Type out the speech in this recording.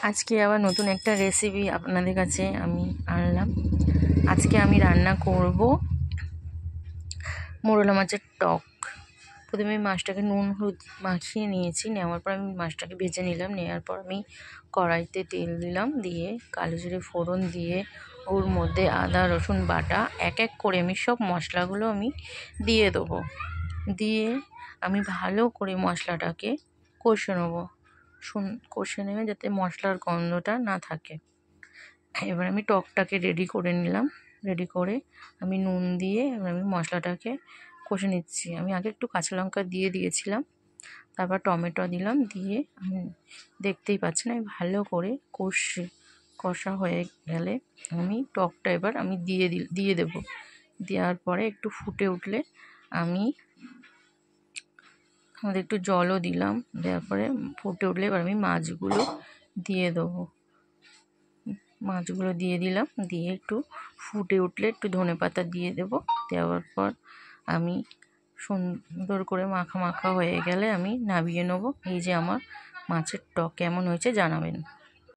আজকে আবার নতুন একটা রেসিপি আপনাদের কাছে আমি আনলাম। আজকে আমি রান্না করব মোরলা মাছের টক। প্রথমে মাছটাকে নুন হলুদ মাখিয়ে নিয়েছি, নেওয়ার পর আমি মাছটাকে ভেজে নিলাম। নেওয়ার পর আমি কড়াইতে তেল দিলাম, দিয়ে কালো জিরে ফোড়ন দিয়ে ওর মধ্যে আদা রসুন বাটা এক এক করে আমি সব মশলাগুলো আমি দিয়ে দেবো। দিয়ে আমি ভালো করে মশলাটাকে কষে নেবো, কষে নেবে যাতে মশলার গন্ধটা না থাকে। এবার আমি টকটাকে রেডি করে নিলাম। রেডি করে আমি নুন দিয়ে এবার আমি মশলাটাকে কষে নিচ্ছি। আমি আগে একটু কাঁচা লঙ্কা দিয়ে দিয়েছিলাম, তারপর টমেটো দিলাম, দিয়ে আমি দেখতেই পাচ্ছেন আমি ভালো করে কষা হয়ে গেলে আমি টকটা এবার আমি দিয়ে দেবো। দেওয়ার পরে একটু ফুটে উঠলে আমি আমাদের একটু জলও দিলাম। দেওয়ার পরে ফুটে উঠলে এবার আমি মাছগুলো দিয়ে দেবো। মাছগুলো দিয়ে দিলাম, দিয়ে একটু ফুটে উঠলে একটু ধনেপাতা দিয়ে দেবো। দেওয়ার পর আমি সুন্দর করে মাখা মাখা হয়ে গেলে আমি নামিয়ে নেবো। এই যে আমার মাছের টক কেমন হয়েছে জানাবেন।